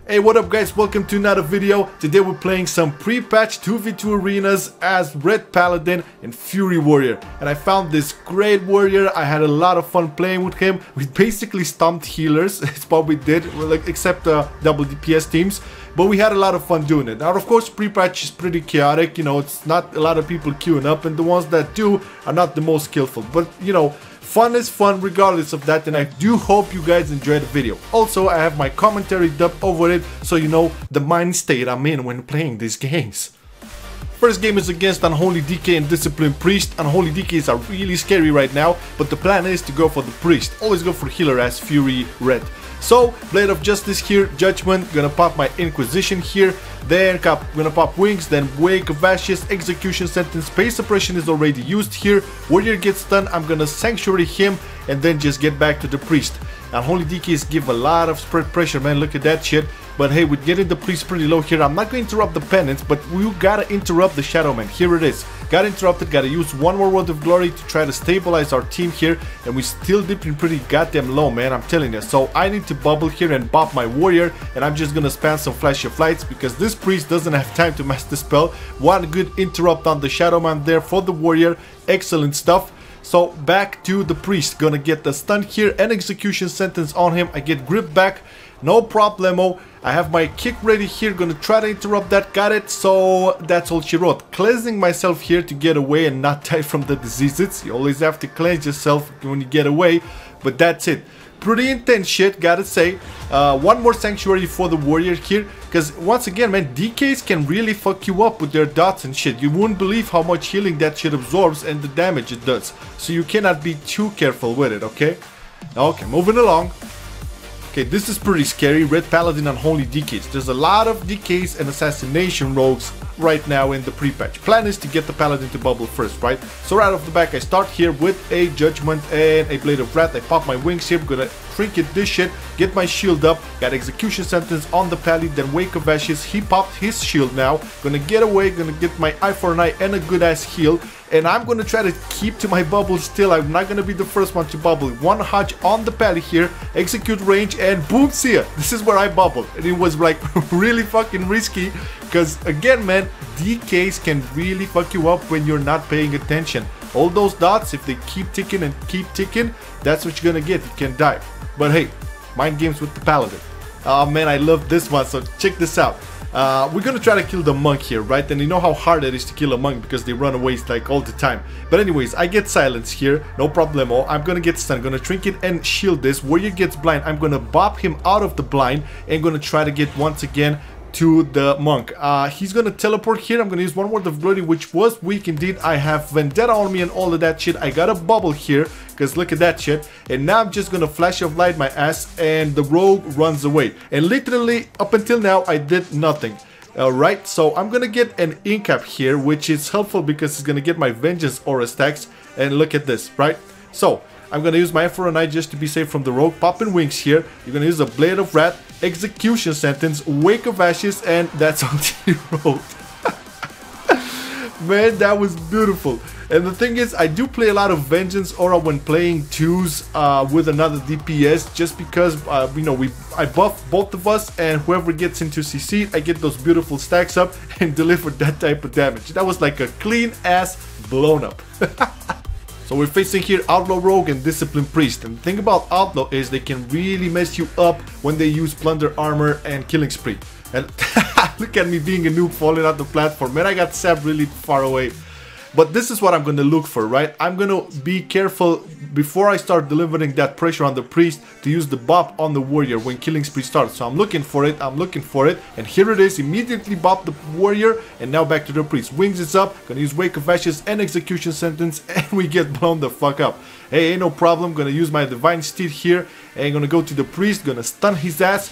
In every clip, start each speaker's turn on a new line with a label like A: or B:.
A: Hey, what up guys, welcome to another video. Today we're playing some pre-patch 2v2 arenas as Ret Paladin and Fury Warrior. And I found this great warrior. I had a lot of fun playing with him. We basically stomped healers, it's what we did, except double DPS teams. But we had a lot of fun doing it. Now of course pre-patch is pretty chaotic, you know, it's not a lot of people queuing up, and the ones that do are not the most skillful. But you know, fun is fun regardless of that, and I do hope you guys enjoyed the video. Also, I have my commentary dubbed over it, so you know the mind state I'm in when playing these games. First game is against Unholy DK and Disciplined Priest. Unholy DKs are really scary right now, but the plan is to go for the Priest. Always go for healer as Fury Red. So, Blade of Justice here, Judgment, gonna pop my Inquisition here, then gonna pop Wings, then Wake of Ashes, Execution Sentence, Pace Suppression is already used here, Warrior gets stunned, I'm gonna Sanctuary him, and then just get back to the Priest. Unholy DKs give a lot of spread pressure, man, look at that shit. But hey, with getting the Priest pretty low here, I'm not going to interrupt the Penance, but we gotta interrupt the Shadow Man. Here it is. Got interrupted, gotta use one more Word of Glory to try to stabilize our team here, and we still dipping pretty goddamn low, man, I'm telling you. So I need to bubble here and bop my Warrior, and I'm just gonna spam some Flash of Lights because this Priest doesn't have time to master the spell. One good interrupt on the Shadow Man there for the Warrior, excellent stuff. So back to the Priest, gonna get the stun here and Execution Sentence on him. I get grip back, no problemo. I have my kick ready here, gonna try to interrupt that, got it. So that's all she wrote. Cleansing myself here to get away and not die from the diseases. You always have to cleanse yourself when you get away, but that's it. Pretty intense shit, gotta say. One more Sanctuary for the Warrior here, because once again, man, DKs can really fuck you up with their dots and shit. You wouldn't believe how much healing that shit absorbs and the damage it does. So you cannot be too careful with it, okay? Okay, moving along. Okay, this is pretty scary. Ret Paladin and Unholy DKs. There's a lot of DKs and assassination rogues right now in the pre-patch. Plan is to get the Paladin to bubble first, right? So right off the back, I start here with a Judgment and a Blade of Wrath. I pop my Wings here, gonna trinket this shit, get my shield up, got Execution Sentence on the Pally, then Wake of Ashes. He popped his shield now, gonna get away, gonna get my Eye for an Eye and a good ass heal. And I'm gonna try to keep to my bubble still. I'm not gonna be the first one to bubble. One Hodge on the Pally here, execute range, and boom, see ya. This is where I bubbled. And it was like really fucking risky, because again, man, DKs can really fuck you up when you're not paying attention. All those dots, if they keep ticking and keep ticking, that's what you're gonna get. You can die. But hey, mind games with the Paladin. Oh man, I love this one, so check this out. We're gonna try to kill the monk here, right? And you know how hard it is to kill a monk because they run away like all the time. But anyways, I get silence here, no problemo. I'm gonna get stunned, gonna trinket and shield this. Warrior gets blind, I'm gonna bop him out of the blind and gonna try to get once again to the monk. He's gonna teleport here. I'm gonna use one Word of Glory, which was weak indeed. I have Vendetta on me and all of that shit. I got a bubble here because look at that shit. And now I'm just gonna Flash of Light my ass and the rogue runs away. And literally up until now I did nothing. Alright, so I'm gonna get an Incap here, which is helpful because it's gonna get my Vengeance Aura stacks. And look at this, right? So I'm gonna use my Eye for an Eye just to be safe from the rogue. Popping Wings here. You're gonna use a Blade of Wrath, Execution Sentence, Wake of Ashes, and that's on the road. Man, that was beautiful. And the thing is, I do play a lot of Vengeance Aura when playing twos with another DPS, just because you know, I buff both of us, and whoever gets into CC, I get those beautiful stacks up and deliver that type of damage. That was like a clean ass blown up. So we're facing here Outlaw Rogue and Disciplined Priest. And the thing about Outlaw is they can really mess you up when they use Plunder Armor and Killing Spree. And look at me being a noob falling out the platform. Man, I got sapped really far away. But this is what I'm going to look for, right? I'm going to be careful before I start delivering that pressure on the Priest to use the bop on the Warrior when Killing Spree starts. So I'm looking for it, and here it is. Immediately bop the Warrior, and now back to the Priest. Wings is up, gonna use Wake of Ashes and Execution Sentence, and we get blown the fuck up. Hey, ain't no problem, gonna use my Divine Steed here, and gonna go to the Priest, gonna stun his ass.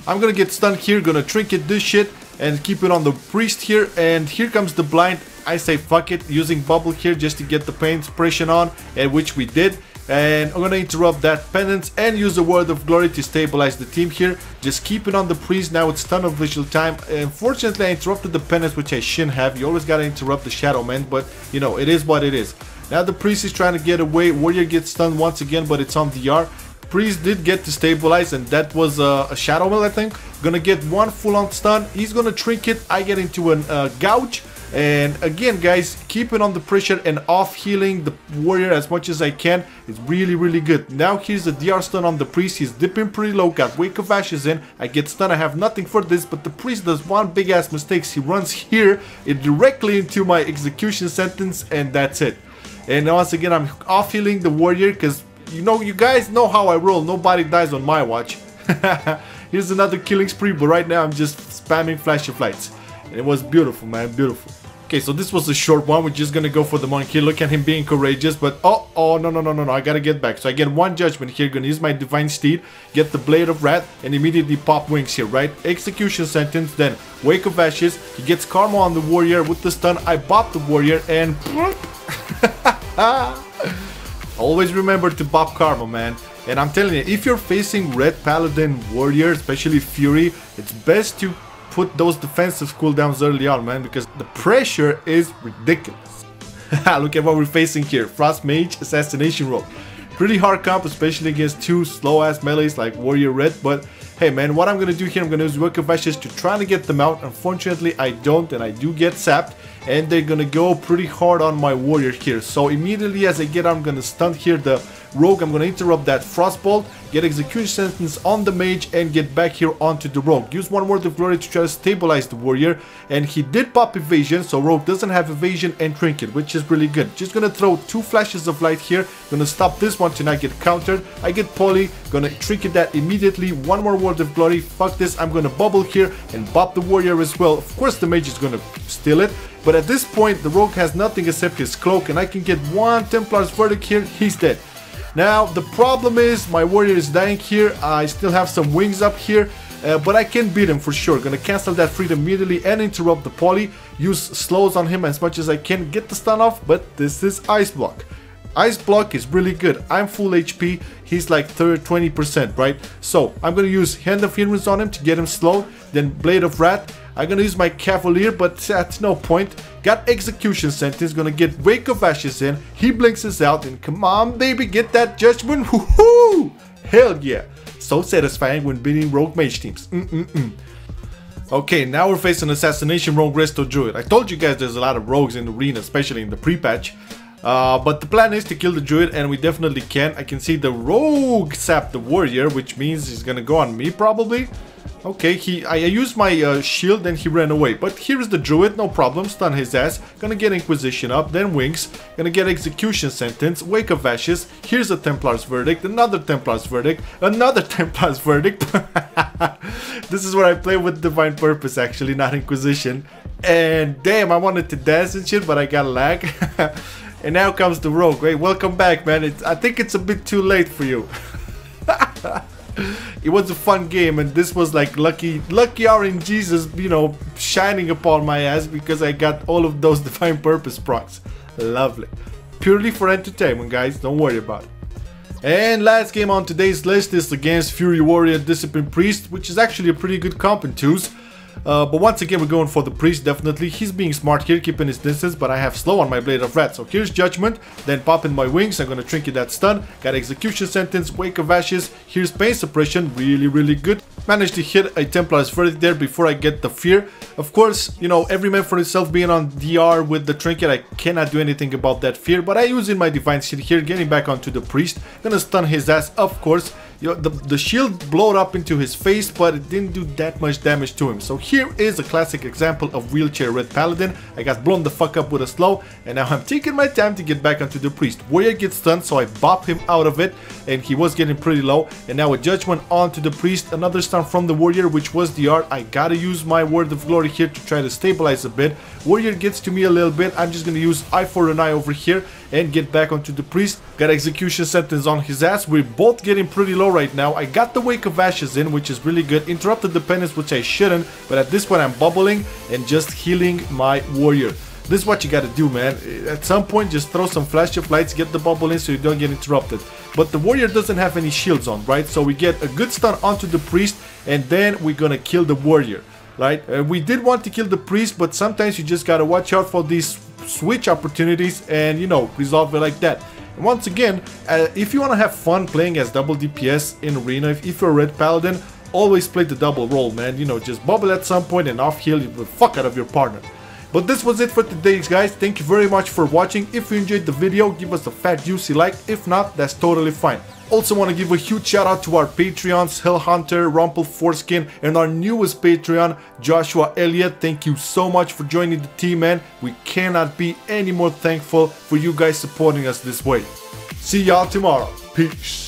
A: I'm gonna get stunned here, gonna trinket this shit, and keep it on the Priest here, and here comes the blind. I say fuck it, using bubble here just to get the pain suppression on, and which we did. And I'm gonna interrupt that penance and use the Word of Glory to stabilize the team here. Just keep it on the Priest. Now it's ton of visual time. Unfortunately, I interrupted the penance, which I shouldn't have. You always gotta interrupt the Shadow Man, but you know, it is what it is. Now the Priest is trying to get away. Warrior gets stunned once again, but it's on DR. priest did get to stabilize, and that was a shadow mill, I think. Gonna get one full-on stun. He's gonna trinket. I get into a gouge. And again, guys, keeping on the pressure and off healing the warrior as much as I can is really, really good. Now here's a DR stun on the priest. He's dipping pretty low, got Wake of Ashes in. I get stunned. I have nothing for this, but the priest does one big ass mistake. He runs here directly into my execution sentence, and that's it. And once again, I'm off healing the warrior because you guys know how I roll. Nobody dies on my watch. Here's another killing spree, but right now I'm just spamming Flash of Lights. And it was beautiful, man, beautiful. Okay, so this was a short one. We're just gonna go for the monkey. Look at him being courageous, but oh, no, I gotta get back. So I get one judgment here. Gonna use my divine steed, get the blade of wrath, and immediately pop wings here, right? Execution sentence, then Wake of Ashes. He gets karma on the warrior with the stun. I bop the warrior, and always remember to bop karma, man. And I'm telling you, if you're facing Ret Paladin warrior, especially Fury, it's best to put those defensive cooldowns early on, man, because the pressure is ridiculous. Look at what we're facing here. Frost Mage, Assassination Rogue. Pretty hard comp, especially against two slow-ass melees like Warrior Red, but hey, man, what I'm gonna do here, I'm gonna use Wake of Ashes to try to get them out. Unfortunately, I don't, and I do get sapped, and they're gonna go pretty hard on my warrior here. So immediately as I get out, I'm gonna stun here the rogue. I'm gonna interrupt that Frostbolt, get execution sentence on the mage, and get back here onto the rogue. Use one word of glory to try to stabilize the warrior, and he did pop evasion, so rogue doesn't have evasion and trinket, which is really good. Just gonna throw two flashes of light here, gonna stop this one to not get countered. I get poly, gonna trinket that immediately. One more word of glory. Fuck this, I'm gonna bubble here and bop the warrior as well. Of course the mage is gonna steal it, but at this point the rogue has nothing except his cloak, and I can get one Templar's Verdict here. He's dead. Now the problem is my warrior is dying here. I still have some wings up here, but I can beat him for sure. Gonna cancel that freedom immediately and interrupt the poly. Use slows on him as much as I can, get the stun off, but this is Ice Block. Ice Block is really good. I'm full HP, he's like 20%, right? So I'm gonna use Hand of Hindrance on him to get him slow, then Blade of Wrath. I'm gonna use my Cavalier, but at no point. Got Execution Sentence, gonna get Wake of Ashes in. He blinks us out, and come on, baby, get that judgment. Woohoo! Hell yeah! So satisfying when beating rogue mage teams. Okay, now we're facing Assassination Rogue Resto Druid. I told you guys there's a lot of rogues in the arena, especially in the pre-patch. But the plan is to kill the druid, and we definitely can. I can see the rogue sap the warrior, which means he's gonna go on me probably. Okay, I used my shield and he ran away. But here is the druid, no problem, stun his ass. Gonna get Inquisition up, then wings. Gonna get Execution Sentence, Wake of Ashes. Here's a Templar's Verdict, another Templar's Verdict, another Templar's Verdict. This is where I play with Divine Purpose actually, not Inquisition. And damn, I wanted to dance and shit, but I got lag. And now comes the rogue. Hey, welcome back, man. I think it's a bit too late for you. It was a fun game, and this was like lucky RNGs, you know, shining upon my ass because I got all of those Divine Purpose procs. Lovely. Purely for entertainment, guys. Don't worry about it. And last game on today's list is against Fury Warrior Discipline Priest, which is actually a pretty good comp in twos. But once again, we're going for the priest, definitely. He's being smart here, keeping his distance, but I have slow on my Blade of Wrath. So here's Judgment, then pop in my wings. I'm gonna trinket that stun. Got Execution Sentence, Wake of Ashes. Here's Pain Suppression, really good. Managed to hit a Templar's Verdict there before I get the Fear. Of course, you know, every man for himself. Being on DR with the trinket, I cannot do anything about that Fear, but I use in my Divine Shield here, getting back onto the priest. Gonna stun his ass, of course. You know, the shield blowed up into his face, but it didn't do that much damage to him. So here is a classic example of wheelchair Ret Paladin. I got blown the fuck up with a slow, and now I'm taking my time to get back onto the priest. Warrior gets stunned, so I bop him out of it, and he was getting pretty low. And now a judgment onto the priest, another stun from the warrior, which was the art. I gotta use my word of glory here to try to stabilize a bit. Warrior gets to me a little bit. I'm just gonna use eye for an eye over here and get back onto the priest. Got Execution Sentence on his ass. We're both getting pretty low right now. I got the Wake of Ashes in, which is really good. Interrupted the penance, which I shouldn't, but at this point I'm bubbling and just healing my warrior. This is what you gotta do, man. At some point, just throw some flash of lights, get the bubble in so you don't get interrupted. But the warrior doesn't have any shields on, right? So we get a good stun onto the priest, and then we're gonna kill the warrior, right? We did want to kill the priest, but sometimes you just gotta watch out for these switch opportunities and, you know, resolve it like that. And once again, if you want to have fun playing as double DPS in Arena, if you're a Ret Paladin, always play the double role, man. You know, just bubble at some point and off heal the fuck out of your partner. But this was it for today, guys. Thank you very much for watching. If you enjoyed the video, give us a fat juicy like. If not, that's totally fine. Also want to give a huge shout out to our Patreons, Hellhunter, Rumple Foreskin, and our newest Patreon, Joshua Elliott. Thank you so much for joining the team, man. We cannot be any more thankful for you guys supporting us this way. See y'all tomorrow. Peace.